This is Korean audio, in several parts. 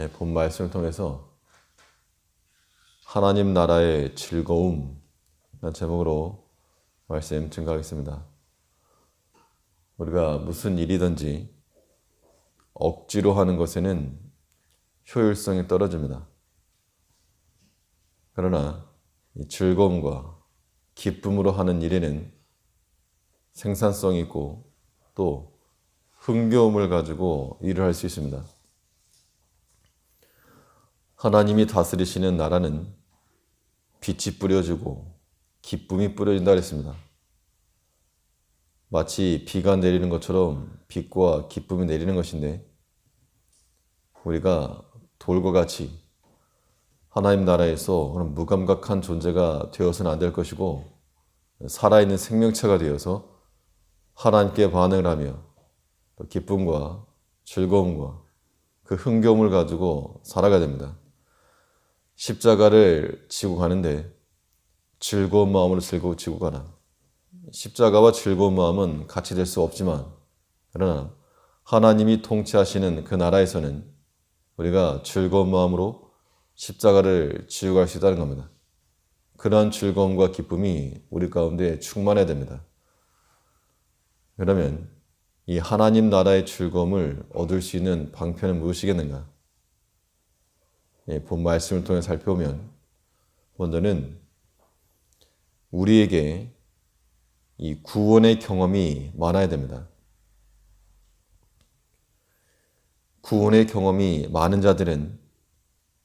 본 말씀을 통해서 하나님 나라의 즐거움 라는 제목으로 말씀 증거하겠습니다. 우리가 무슨 일이든지 억지로 하는 것에는 효율성이 떨어집니다. 그러나 이 즐거움과 기쁨으로 하는 일에는 생산성이 있고 또 흥겨움을 가지고 일을 할 수 있습니다. 하나님이 다스리시는 나라는 빛이 뿌려지고 기쁨이 뿌려진다 그랬습니다. 마치 비가 내리는 것처럼 빛과 기쁨이 내리는 것인데 우리가 돌과 같이 하나님 나라에서 그런 무감각한 존재가 되어서는 안 될 것이고 살아있는 생명체가 되어서 하나님께 반응을 하며 또 기쁨과 즐거움과 그 흥겨움을 가지고 살아가야 됩니다. 십자가를 지고 가는데 즐거운 마음으로 지고 가라. 십자가와 즐거운 마음은 같이 될 수 없지만 그러나 하나님이 통치하시는 그 나라에서는 우리가 즐거운 마음으로 십자가를 지고 갈 수 있다는 겁니다. 그러한 즐거움과 기쁨이 우리 가운데 충만해야 됩니다. 그러면 이 하나님 나라의 즐거움을 얻을 수 있는 방편은 무엇이겠는가? 본 말씀을 통해 살펴보면 먼저는 우리에게 이 구원의 경험이 많아야 됩니다. 구원의 경험이 많은 자들은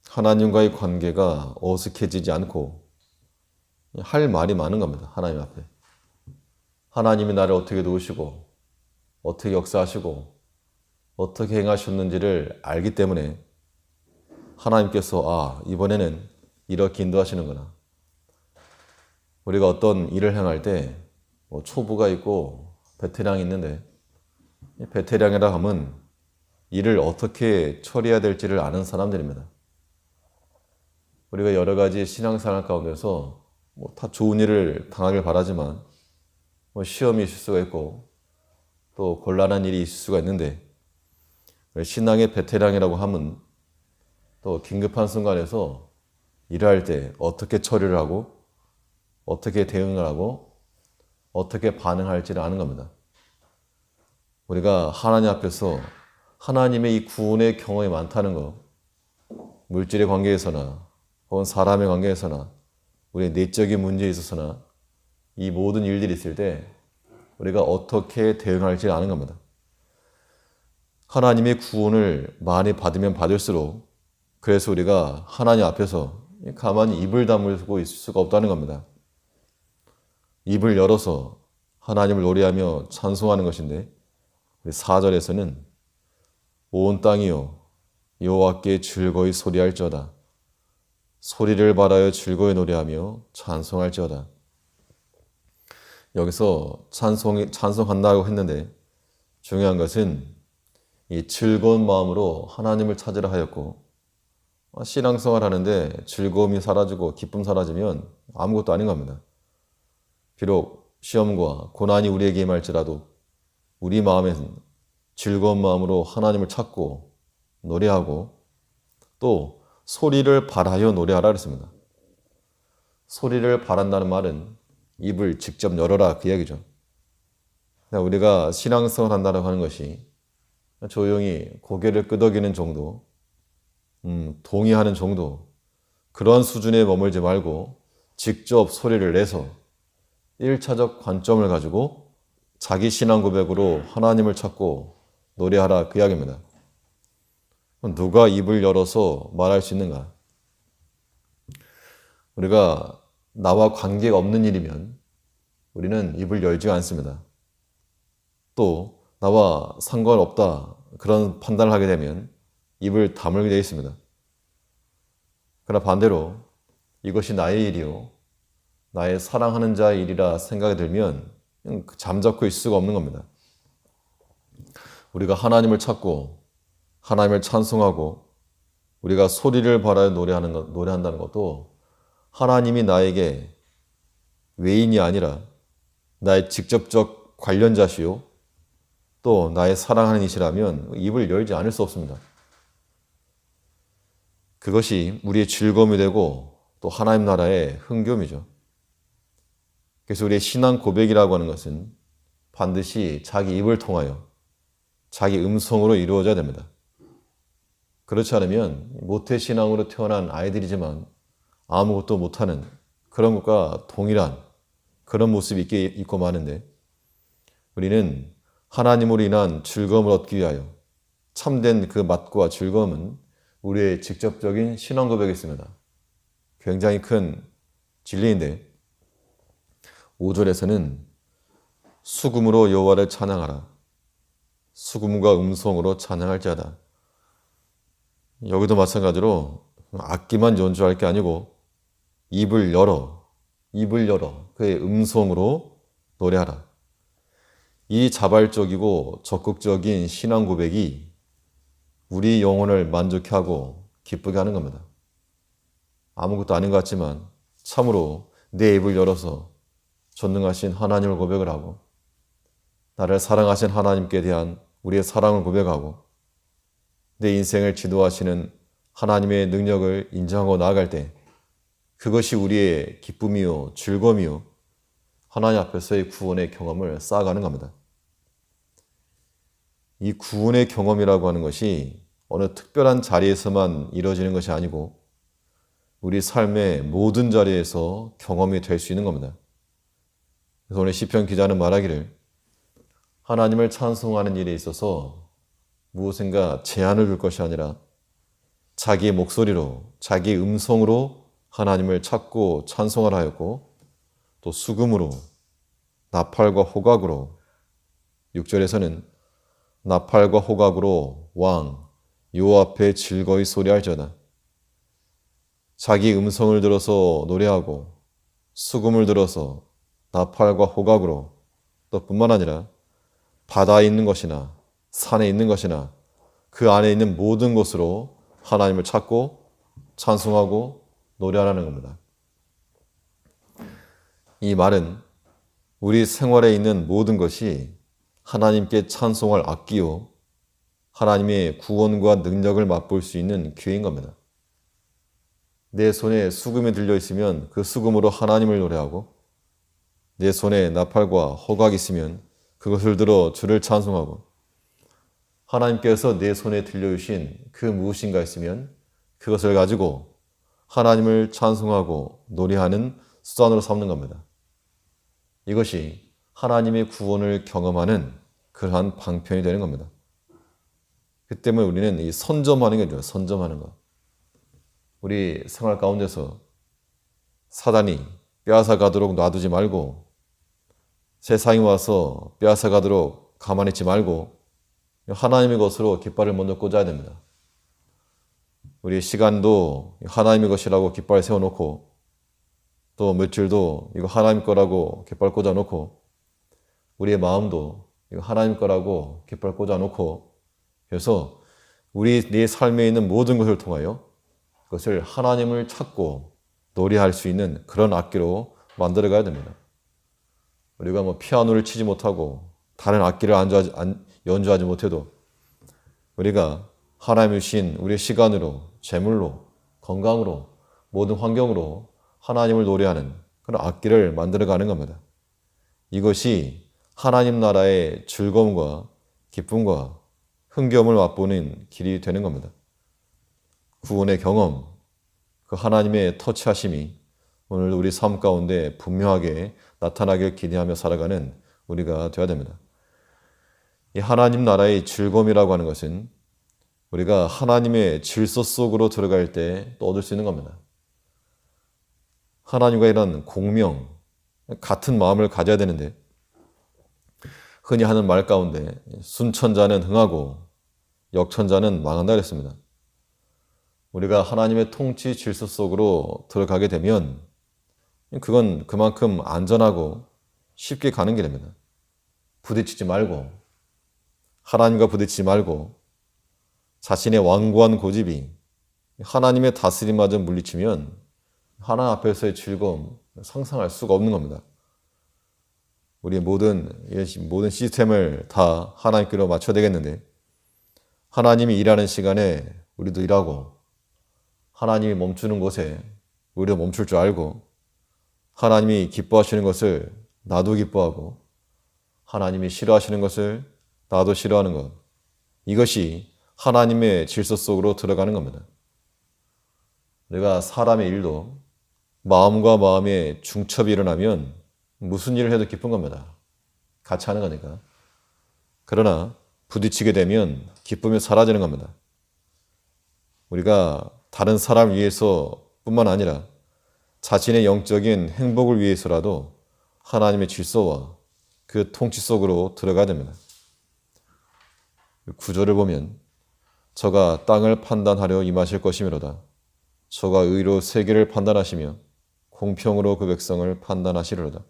하나님과의 관계가 어색해지지 않고 할 말이 많은 겁니다. 하나님 앞에. 하나님이 나를 어떻게 도우시고 어떻게 역사하시고 어떻게 행하셨는지를 알기 때문에 하나님께서 이번에는 이렇게 인도하시는구나. 우리가 어떤 일을 행할 때 초보가 있고 베테랑이 있는데 베테랑이라 하면 일을 어떻게 처리해야 될지를 아는 사람들입니다. 우리가 여러 가지 신앙생활 가운데서 다 좋은 일을 당하길 바라지만 시험이 있을 수가 있고 또 곤란한 일이 있을 수가 있는데 신앙의 베테랑이라고 하면 또 긴급한 순간에서 일할 때 어떻게 처리를 하고 어떻게 대응을 하고 어떻게 반응할지를 아는 겁니다. 우리가 하나님 앞에서 하나님의 이 구원의 경험이 많다는 것, 물질의 관계에서나 혹은 사람의 관계에서나 우리의 내적인 문제에 있어서나 이 모든 일들이 있을 때 우리가 어떻게 대응할지 아는 겁니다. 하나님의 구원을 많이 받으면 받을수록 그래서 우리가 하나님 앞에서 가만히 입을 다물고 있을 수가 없다는 겁니다. 입을 열어서 하나님을 노래하며 찬송하는 것인데 4절에서는 온 땅이여 여호와께 즐거이 소리할지어다. 소리를 발하여 즐거이 노래하며 찬송할지어다. 여기서 찬송한다고 했는데 중요한 것은 이 즐거운 마음으로 하나님을 찾으라 하였고 신앙생활 하는데 즐거움이 사라지고 기쁨 사라지면 아무것도 아닌 겁니다. 비록 시험과 고난이 우리에게 임할지라도 우리 마음에는 즐거운 마음으로 하나님을 찾고 노래하고 또 소리를 발하여 노래하라 그랬습니다. 소리를 발한다는 말은 입을 직접 열어라 그 이야기죠. 우리가 신앙생활 한다고 하는 것이 조용히 고개를 끄덕이는 정도, 동의하는 정도 그런 수준에 머물지 말고 직접 소리를 내서 1차적 관점을 가지고 자기 신앙 고백으로 하나님을 찾고 노래하라 그 이야기입니다. 누가 입을 열어서 말할 수 있는가? 우리가 나와 관계가 없는 일이면 우리는 입을 열지 않습니다. 또 나와 상관없다 그런 판단을 하게 되면 입을 다물게 되어 있습니다. 그러나 반대로 이것이 나의 일이요 나의 사랑하는 자의 일이라 생각이 들면 그냥 잠자코 있을 수가 없는 겁니다. 우리가 하나님을 찾고 하나님을 찬송하고 우리가 소리를 발하여 노래한다는 것도 하나님이 나에게 외인이 아니라 나의 직접적 관련자시요 또 나의 사랑하는 이시라면 입을 열지 않을 수 없습니다. 그것이 우리의 즐거움이 되고 또 하나님 나라의 흥겨움이죠. 그래서 우리의 신앙 고백이라고 하는 것은 반드시 자기 입을 통하여 자기 음성으로 이루어져야 됩니다. 그렇지 않으면 모태신앙으로 태어난 아이들이지만 아무것도 못하는 그런 것과 동일한 그런 모습이 있고 마는데, 우리는 하나님으로 인한 즐거움을 얻기 위하여 참된 그 맛과 즐거움은 우리의 직접적인 신앙 고백이 있습니다. 굉장히 큰 진리인데 5절에서는 수금으로 여호와를 찬양하라. 수금과 음성으로 찬양할지어다. 여기도 마찬가지로 악기만 연주할 게 아니고 입을 열어 그의 음성으로 노래하라. 이 자발적이고 적극적인 신앙 고백이 우리 영혼을 만족해 하고 기쁘게 하는 겁니다. 아무것도 아닌 것 같지만 참으로 내 입을 열어서 전능하신 하나님을 고백을 하고 나를 사랑하신 하나님께 대한 우리의 사랑을 고백하고 내 인생을 지도하시는 하나님의 능력을 인정하고 나아갈 때 그것이 우리의 기쁨이요 즐거움이요 하나님 앞에서의 구원의 경험을 쌓아가는 겁니다. 이 구원의 경험이라고 하는 것이 어느 특별한 자리에서만 이루어지는 것이 아니고 우리 삶의 모든 자리에서 경험이 될 수 있는 겁니다. 그래서 오늘 시편 기자는 말하기를 하나님을 찬송하는 일에 있어서 무엇인가 제한을 둘 것이 아니라 자기의 목소리로 자기의 음성으로 하나님을 찾고 찬송을 하였고 또 수금으로 나팔과 호각으로 6절에서는 나팔과 호각으로 왕 여호와 앞에 즐거이 소리할지어다. 자기 음성을 들어서 노래하고 수금을 들어서 나팔과 호각으로 또 뿐만 아니라 바다에 있는 것이나 산에 있는 것이나 그 안에 있는 모든 것으로 하나님을 찾고 찬송하고 노래하라는 겁니다. 이 말은 우리 생활에 있는 모든 것이 하나님께 찬송할 악기요 하나님의 구원과 능력을 맛볼 수 있는 기회인 겁니다. 내 손에 수금이 들려있으면 그 수금으로 하나님을 노래하고 내 손에 나팔과 호각이 있으면 그것을 들어 주를 찬송하고 하나님께서 내 손에 들려주신 그 무엇인가 있으면 그것을 가지고 하나님을 찬송하고 노래하는 수단으로 삼는 겁니다. 이것이 하나님의 구원을 경험하는 그러한 방편이 되는 겁니다. 그 때문에 우리는 이 선점하는 게 좋아요. 선점하는 것. 우리 생활 가운데서 사단이 빼앗아 가도록 놔두지 말고 세상이 와서 빼앗아 가도록 가만히 있지 말고 하나님의 것으로 깃발을 먼저 꽂아야 됩니다. 우리 시간도 하나님의 것이라고 깃발 세워놓고 또 며칠도 이거 하나님 거라고 깃발 꽂아놓고 우리의 마음도 이거 하나님 거라고 깃발 꽂아놓고 그래서 내 삶에 있는 모든 것을 통하여 그것을 하나님을 찾고 노래할 수 있는 그런 악기로 만들어가야 됩니다. 우리가 피아노를 치지 못하고 다른 악기를 연주하지 못해도 우리가 하나님이 주신 우리의 시간으로 재물로 건강으로 모든 환경으로 하나님을 노래하는 그런 악기를 만들어가는 겁니다. 이것이 하나님 나라의 즐거움과 기쁨과 흥겨움을 맛보는 길이 되는 겁니다. 구원의 경험, 그 하나님의 터치하심이 오늘 우리 삶 가운데 분명하게 나타나길 기대하며 살아가는 우리가 되어야 됩니다. 이 하나님 나라의 즐거움이라고 하는 것은 우리가 하나님의 질서 속으로 들어갈 때 또 얻을 수 있는 겁니다. 하나님과 이런 공명, 같은 마음을 가져야 되는데 흔히 하는 말 가운데 순천자는 흥하고 역천자는 망한다 그랬습니다. 우리가 하나님의 통치 질서 속으로 들어가게 되면 그건 그만큼 안전하고 쉽게 가는 길입니다. 부딪히지 말고 하나님과 부딪히지 말고 자신의 완고한 고집이 하나님의 다스림마저 물리치면 하나님 앞에서의 즐거움 상상할 수가 없는 겁니다. 우리의 모든 시스템을 다 하나님께로 맞춰야 되겠는데 하나님이 일하는 시간에 우리도 일하고 하나님이 멈추는 곳에 우리도 멈출 줄 알고 하나님이 기뻐하시는 것을 나도 기뻐하고 하나님이 싫어하시는 것을 나도 싫어하는 것, 이것이 하나님의 질서 속으로 들어가는 겁니다. 내가 사람의 일도 마음과 마음의 중첩이 일어나면 무슨 일을 해도 기쁜 겁니다. 같이 하는 거니까. 그러나 부딪히게 되면 기쁨이 사라지는 겁니다. 우리가 다른 사람을 위해서 뿐만 아니라 자신의 영적인 행복을 위해서라도 하나님의 질서와 그 통치 속으로 들어가야 됩니다. 구절을 보면 저가 땅을 판단하려 임하실 것이미로다. 저가 의로 세계를 판단하시며 공평으로 그 백성을 판단하시리로다.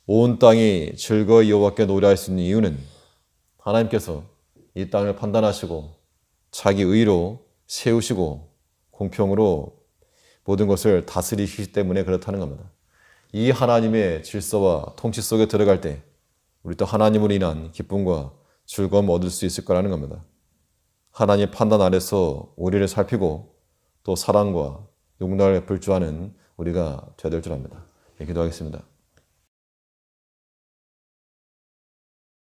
온 땅이 즐거이 여호와께 노래할 수 있는 이유는 하나님께서 이 땅을 판단하시고 자기 의로 세우시고 공평으로 모든 것을 다스리시기 때문에 그렇다는 겁니다. 이 하나님의 질서와 통치 속에 들어갈 때 우리 또 하나님으로 인한 기쁨과 즐거움을 얻을 수 있을 거라는 겁니다. 하나님의 판단 아래서 우리를 살피고 또 사랑과 용납을 베풀 줄 아는 우리가 되어야 될 줄 압니다. 기도하겠습니다.